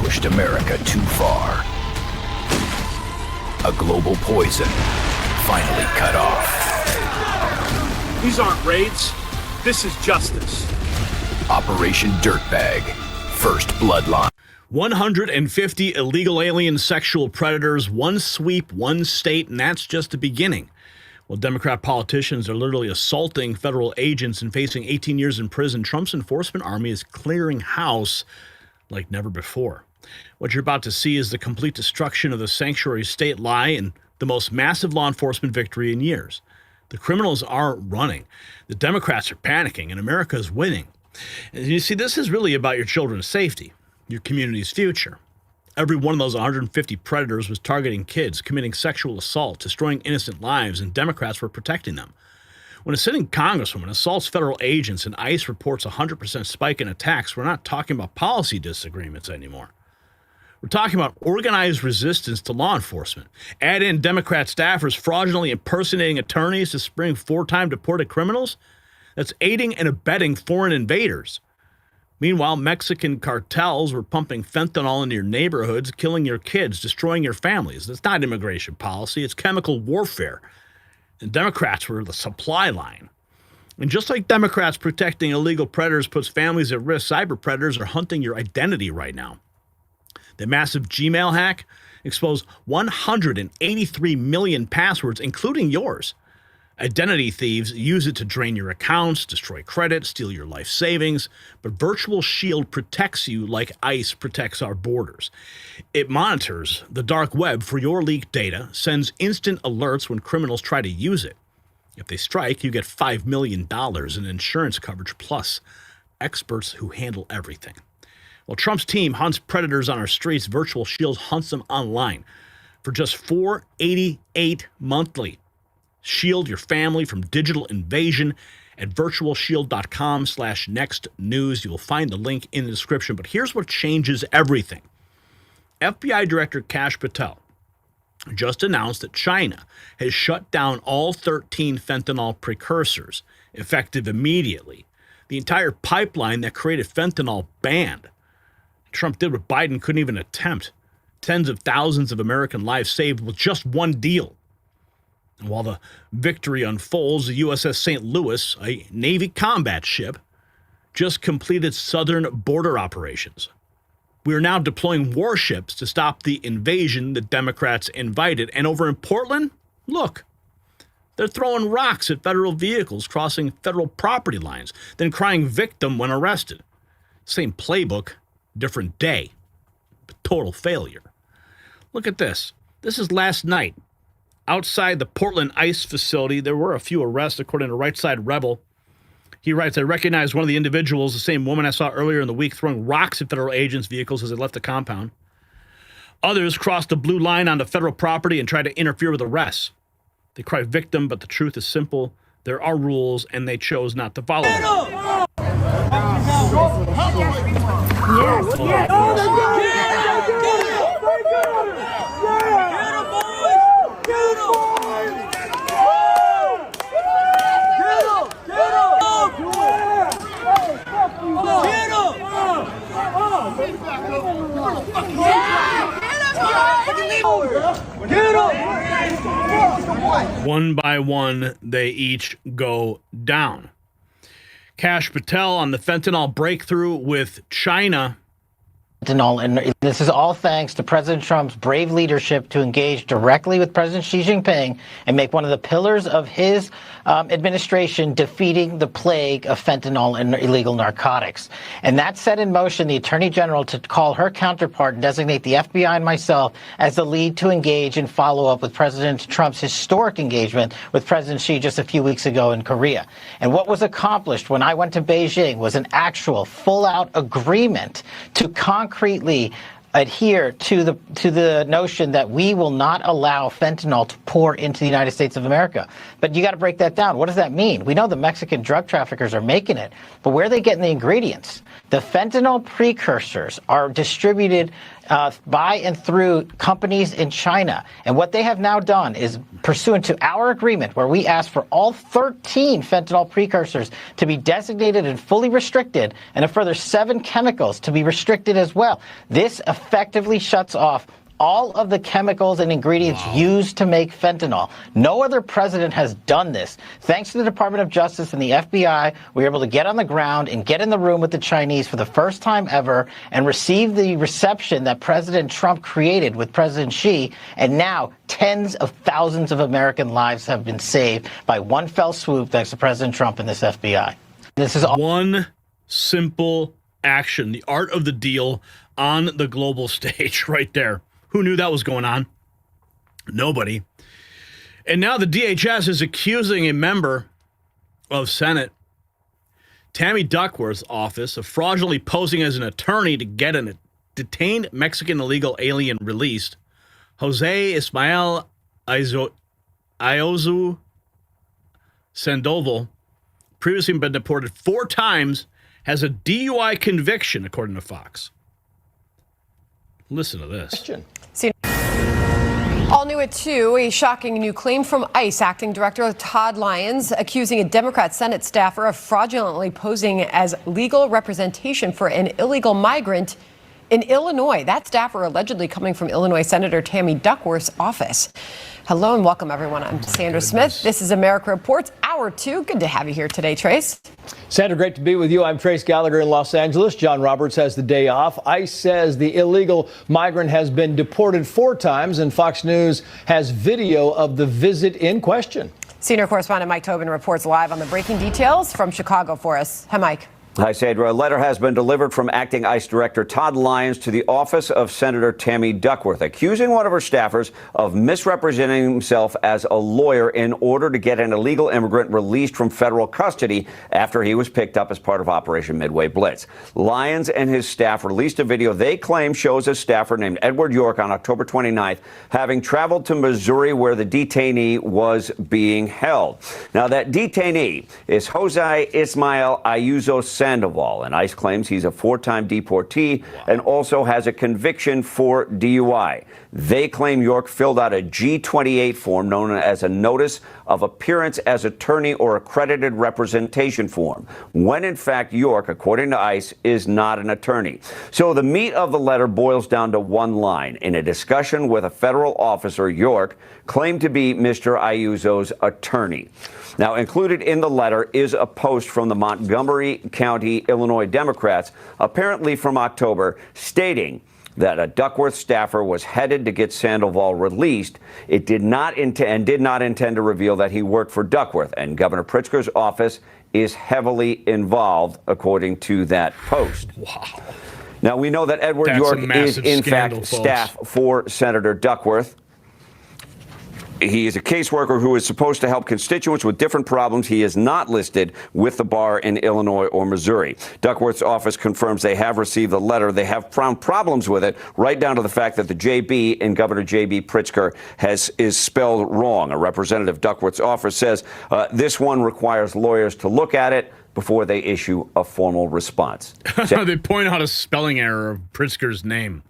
pushed America too far. A global poison finally cut off. These aren't raids. This is justice. Operation Dirtbag. First Bloodline. 150 illegal alien sexual predators, one sweep, one state, and that's just the beginning. While Democrat politicians are literally assaulting federal agents and facing 18 years in prison, Trump's enforcement army is clearing house like never before. What you're about to see is the complete destruction of the sanctuary state lie and the most massive law enforcement victory in years. The criminals are running. The Democrats are panicking, and America is winning. And you see, this is really about your children's safety, your community's future. Every one of those 150 predators was targeting kids, committing sexual assault, destroying innocent lives, and Democrats were protecting them. When a sitting congresswoman assaults federal agents and ICE reports a 100% spike in attacks, we're not talking about policy disagreements anymore. We're talking about organized resistance to law enforcement. Add in Democrat staffers fraudulently impersonating attorneys to spring four-time deported criminals. That's aiding and abetting foreign invaders. Meanwhile, Mexican cartels were pumping fentanyl into your neighborhoods, killing your kids, destroying your families. That's not immigration policy. It's chemical warfare. And Democrats were the supply line. And just like Democrats protecting illegal predators puts families at risk, cyber predators are hunting your identity right now. The massive Gmail hack exposed 183 million passwords, including yours. Identity thieves use it to drain your accounts, destroy credit, steal your life savings, but Virtual Shield protects you like ICE protects our borders. It monitors the dark web for your leaked data, sends instant alerts when criminals try to use it. If they strike, you get $5 million in insurance coverage, plus experts who handle everything. While Trump's team hunts predators on our streets, Virtual Shield hunts them online for just $4.88 monthly. Shield your family from digital invasion at virtualshield.com/nextnews. You will find the link in the description. But here's what changes everything. FBI Director Kash Patel just announced that China has shut down all 13 fentanyl precursors, effective immediately. The entire pipeline that created fentanyl banned. Trump did what Biden couldn't even attempt. Tens of thousands of American lives saved with just one deal. And while the victory unfolds, the USS St. Louis, a Navy combat ship, just completed southern border operations. We are now deploying warships to stop the invasion the Democrats invited. And over in Portland, look, they're throwing rocks at federal vehicles crossing federal property lines, then crying victim when arrested. Same playbook, different day, but total failure. Look at this. This is last night. Outside the Portland ICE facility, there were a few arrests, according to Right Side Rebel. He writes, I recognized one of the individuals, the same woman I saw earlier in the week, throwing rocks at federal agents' vehicles as they left the compound. Others crossed the blue line onto federal property and tried to interfere with arrests. They cry victim, but the truth is simple. There are rules, and they chose not to follow them. One by one, they each go down. Kash Patel on the fentanyl breakthrough with China. And this is all thanks to President Trump's brave leadership to engage directly with President Xi Jinping and make one of the pillars of his administration defeating the plague of fentanyl and illegal narcotics. And that set in motion the Attorney General to call her counterpart and designate the FBI and myself as the lead to engage and follow up with President Trump's historic engagement with President Xi just a few weeks ago in Korea. And what was accomplished when I went to Beijing was an actual full-out agreement to concretely adhere to the notion that we will not allow fentanyl to pour into the United States of America. But you got to break that down. What does that mean? We know the Mexican drug traffickers are making it, but where are they getting the ingredients? The fentanyl precursors are distributed by and through companies in China. And what they have now done is, pursuant to our agreement, where we asked for all 13 fentanyl precursors to be designated and fully restricted, and a further 7 chemicals to be restricted as well. This effectively shuts off all of the chemicals and ingredients used to make fentanyl. No other president has done this. Thanks to the Department of Justice and the FBI, we were able to get on the ground and get in the room with the Chinese for the first time ever and receive the reception that President Trump created with President Xi. And now tens of thousands of American lives have been saved by one fell swoop thanks to President Trump and this FBI. This is one simple action, the art of the deal on the global stage right there. Who knew that was going on? Nobody. And now the DHS is accusing a member of Senate Tammy Duckworth's office of fraudulently posing as an attorney to get a detained Mexican illegal alien released. Jose Ismael Iozu Sandoval, previously been deported 4 times, has a DUI conviction, according to Fox. Listen to this. All new at 2, a shocking new claim from ICE Acting Director Todd Lyons accusing a Democrat Senate staffer of fraudulently posing as legal representation for an illegal migrant in Illinois. That staffer allegedly coming from Illinois Senator Tammy Duckworth's office. Hello and welcome, everyone. I'm Sandra Smith. This is America Reports, Hour 2. Good to have you here today, Trace. Sandra, great to be with you. I'm Trace Gallagher in Los Angeles. John Roberts has the day off. ICE says the illegal migrant has been deported 4 times, and Fox News has video of the visit in question. Senior correspondent Mike Tobin reports live on the breaking details from Chicago for us. Hi, Mike. Hi, Sandra. A letter has been delivered from Acting ICE Director Todd Lyons to the office of Senator Tammy Duckworth, accusing one of her staffers of misrepresenting himself as a lawyer in order to get an illegal immigrant released from federal custody after he was picked up as part of Operation Midway Blitz. Lyons and his staff released a video they claim shows a staffer named Edward York on October 29th having traveled to Missouri where the detainee was being held. Now, that detainee is Jose Ismael Ayuso Sandoval, and ICE claims he's a 4-time deportee and also has a conviction for DUI. They claim York filled out a G-28 form known as a Notice of Appearance as Attorney or Accredited Representation form, when in fact York, according to ICE, is not an attorney. So the meat of the letter boils down to one line. In a discussion with a federal officer, York claimed to be Mr. Ayuso's attorney. Now, included in the letter is a post from the Montgomery County, Illinois Democrats, apparently from October, stating that a Duckworth staffer was headed to get Sandoval released. It did not intend to reveal that he worked for Duckworth, and Governor Pritzker's office is heavily involved, according to that post. Wow. Now, we know that Edward York is, in fact, staff for Senator Duckworth. He is a caseworker who is supposed to help constituents with different problems. He is not listed with the bar in Illinois or Missouri. Duckworth's office confirms they have received the letter. They have found problems with it, right down to the fact that the JB in Governor J.B. Pritzker is spelled wrong. A representative Duckworth's office says this one requires lawyers to look at it before they issue a formal response. They point out a spelling error of Pritzker's name.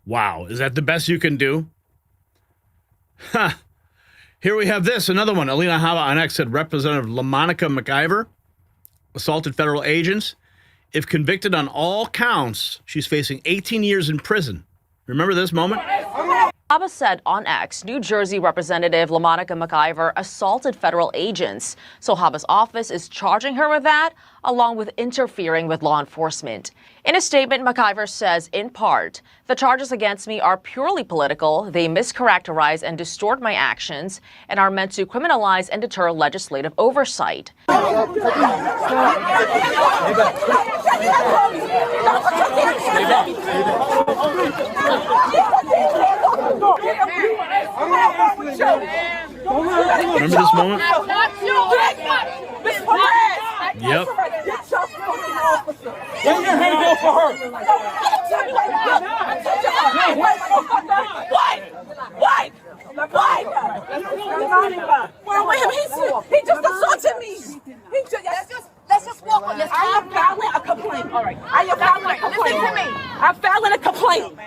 Wow. Is that the best you can do? Huh. Here we have this, another one. Alina Hava on X said Representative LaMonica McIver assaulted federal agents. If convicted on all counts, she's facing 18 years in prison. Remember this moment? Hava said on X, New Jersey Representative LaMonica McIver assaulted federal agents. So Hava's office is charging her with that, along with interfering with law enforcement. In a statement, McIver says, in part, the charges against me are purely political. They mischaracterize and distort my actions and are meant to criminalize and deter legislative oversight. Remember this moment? Yep. Let your hand go for her. What? He just assaulted me. Let's just walk on this. I am filing a complaint. All right. I am filing a complaint. Listen to me. I'm filing a complaint.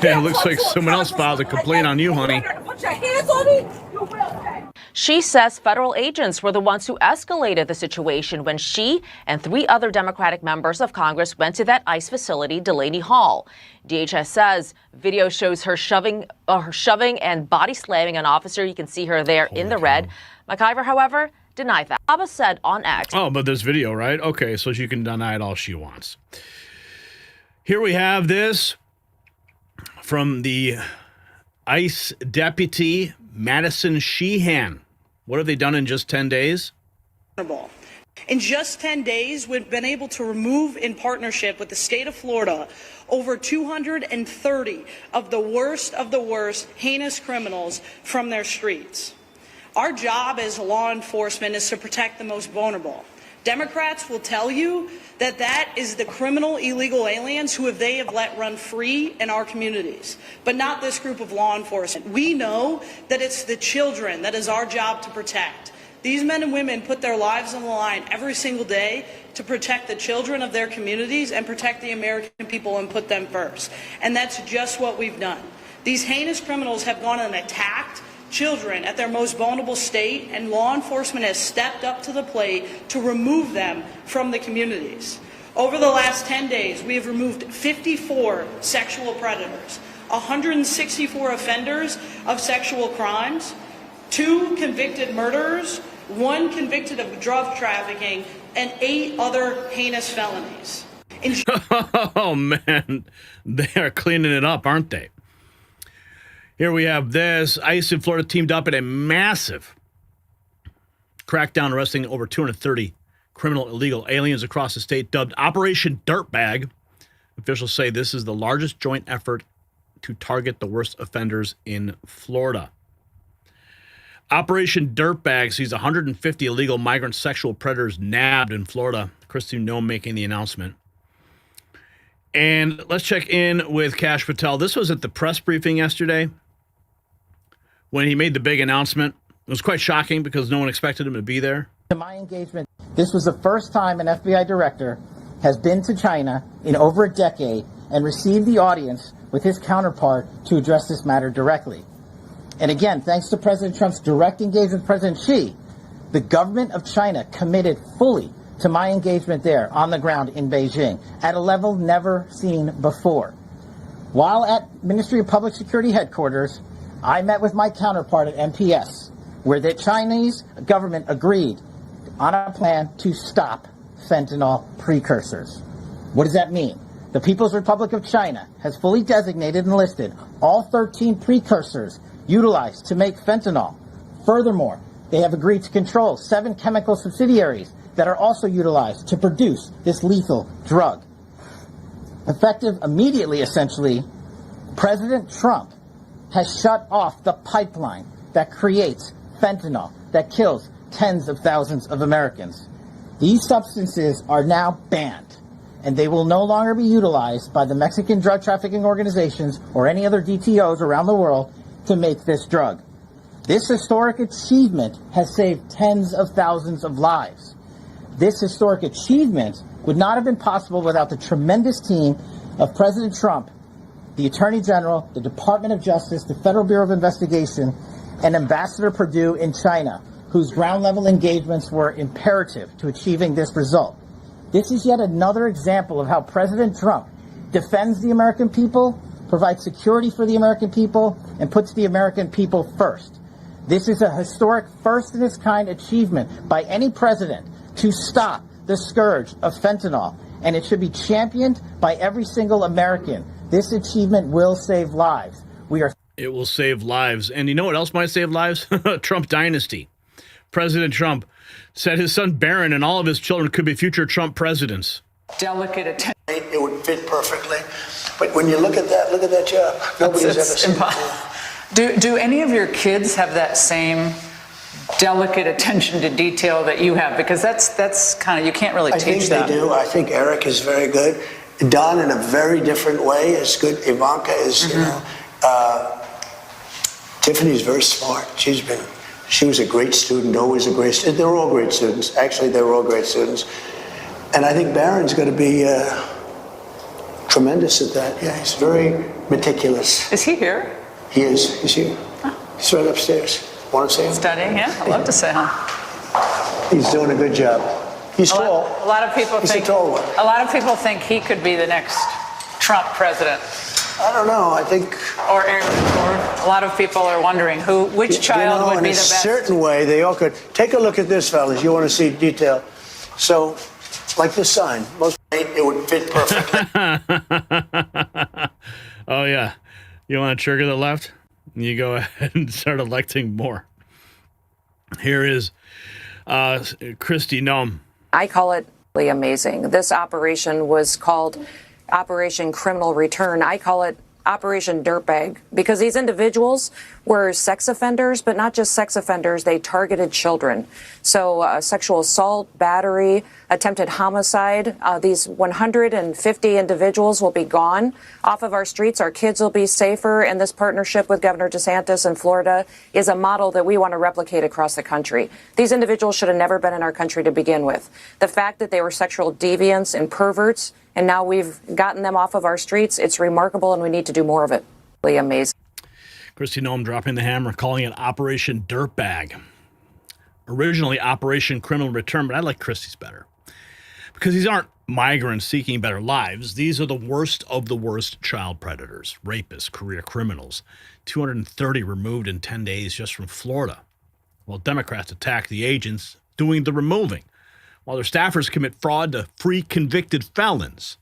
Yeah, it looks like someone else filed a complaint on you, honey. Put your hands on me. You will pay. She says federal agents were the ones who escalated the situation when she and 3 other Democratic members of Congress went to that ICE facility, Delaney Hall. DHS says video shows her shoving and body slamming an officer. You can see her there in the red. McIver, however, denied that. Habas said on X. Oh, but there's video, right? Okay, so she can deny it all she wants. Here we have this from the ICE deputy, Madison Sheehan. What have they done in just 10 days? In just 10 days, we've been able to remove, in partnership with the state of Florida, over 230 of the worst heinous criminals from their streets. Our job as law enforcement is to protect the most vulnerable. Democrats will tell you that that is the criminal illegal aliens who they have let run free in our communities, but not this group of law enforcement. We know that it's the children that is our job to protect. These men and women put their lives on the line every single day to protect the children of their communities and protect the American people and put them first. And that's just what we've done. These heinous criminals have gone and attacked children at their most vulnerable state, and law enforcement has stepped up to the plate to remove them from the communities. Over the last 10 days, we have removed 54 sexual predators, 164 offenders of sexual crimes, 2 convicted murderers, 1 convicted of drug trafficking, and 8 other heinous felonies. Oh, man. They are cleaning it up, aren't they? Here we have this. ICE in Florida teamed up in a massive crackdown, arresting over 230 criminal illegal aliens across the state, dubbed Operation Dirtbag. Officials say this is the largest joint effort to target the worst offenders in Florida. Operation Dirtbag sees 150 illegal migrant sexual predators nabbed in Florida. Kristi Noem making the announcement. And let's check in with Kash Patel. This was at the press briefing yesterday when he made the big announcement. It was quite shocking because no one expected him to be there. To my engagement, this was the first time an FBI director has been to China in over a decade and received the audience with his counterpart to address this matter directly. And again, thanks to President Trump's direct engagement with President Xi, the government of China committed fully to my engagement there on the ground in Beijing at a level never seen before. While at Ministry of Public Security headquarters, I met with my counterpart at MPS, where the Chinese government agreed on a plan to stop fentanyl precursors. What does that mean? The People's Republic of China has fully designated and listed all 13 precursors utilized to make fentanyl. Furthermore, they have agreed to control 7 chemical subsidiaries that are also utilized to produce this lethal drug. Effective immediately, essentially, President Trump has shut off the pipeline that creates fentanyl that kills tens of thousands of Americans. These substances are now banned, and they will no longer be utilized by the Mexican drug trafficking organizations or any other DTOs around the world to make this drug. This historic achievement has saved tens of thousands of lives. This historic achievement would not have been possible without the tremendous team of President Trump, the Attorney General, the Department of Justice, the Federal Bureau of Investigation, and Ambassador Perdue in China, whose ground-level engagements were imperative to achieving this result. This is yet another example of how President Trump defends the American people, provides security for the American people, and puts the American people first. This is a historic first-in-its-kind achievement by any president to stop the scourge of fentanyl, and it should be championed by every single American. This achievement will save lives. It will save lives. And you know what else might save lives? Trump dynasty. President Trump said his son Barron and all of his children could be future Trump presidents. Delicate attention. It would fit perfectly. But when you look at that job. Nobody's ever seen it. Do any of your kids have that same delicate attention to detail that you have? Because that's kind of, you can't really teach that. I think they do. I think Eric is very good. Don, in a very different way, is good. Ivanka is, Tiffany's very smart. She was a great student, always a great student. They were all great students. Actually, they were all great students. And I think Barron's going to be tremendous at that. Yeah, he's very meticulous. Is he here? He is. He's here. He's right upstairs. Want to see him? Studying, yeah. I'd love to say him. He's doing a good job. He's tall. A lot of people He's think a tall one. A lot of people think he could be the next Trump president. I don't know. I think, Or a lot of people are wondering which child would be the best. in a certain way, they all could. Take a look at this, fellas. You want to see detail. So, like this sign, it would fit perfectly. Oh, yeah. You want to trigger the left? You go ahead and start electing more. Here is Kristi Noem. I call it amazing. This operation was called Operation Criminal Return. I call it Operation Dirtbag because these individuals were sex offenders, but not just sex offenders. They targeted children. So sexual assault, battery, attempted homicide. These 150 individuals will be gone off of our streets. Our kids will be safer. And this partnership with Governor DeSantis in Florida is a model that we want to replicate across the country. These individuals should have never been in our country to begin with. The fact that they were sexual deviants and perverts, and now we've gotten them off of our streets, it's remarkable, and we need to do more of it. Really amazing. Kristi Noem dropping the hammer, calling it Operation Dirtbag. Originally Operation Criminal Return, but I like Kristi's better. Because these aren't migrants seeking better lives. These are the worst of the worst child predators, rapists, career criminals. 230 removed in 10 days just from Florida. While Democrats attack the agents doing the removing, while their staffers commit fraud to free convicted felons.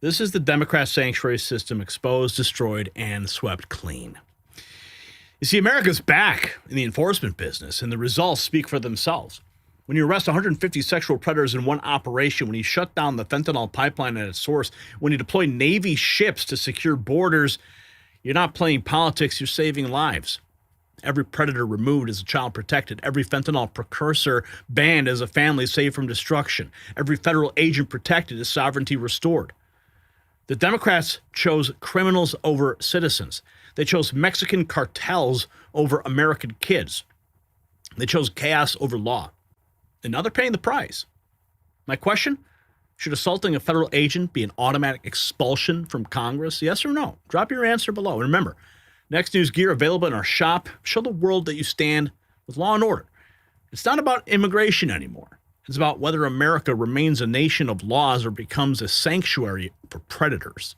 This is the Democrat sanctuary system exposed, destroyed, and swept clean. You see, America's back in the enforcement business, and the results speak for themselves. When you arrest 150 sexual predators in one operation, when you shut down the fentanyl pipeline at its source, when you deploy Navy ships to secure borders, you're not playing politics, you're saving lives. Every predator removed is a child protected. Every fentanyl precursor banned is a family saved from destruction. Every federal agent protected is sovereignty restored. The Democrats chose criminals over citizens. They chose Mexican cartels over American kids. They chose chaos over law. And now they're paying the price. My question, should assaulting a federal agent be an automatic expulsion from Congress? Yes or no? Drop your answer below. And remember, Next News gear available in our shop. Show the world that you stand with law and order. It's not about immigration anymore. It's about whether America remains a nation of laws or becomes a sanctuary for predators.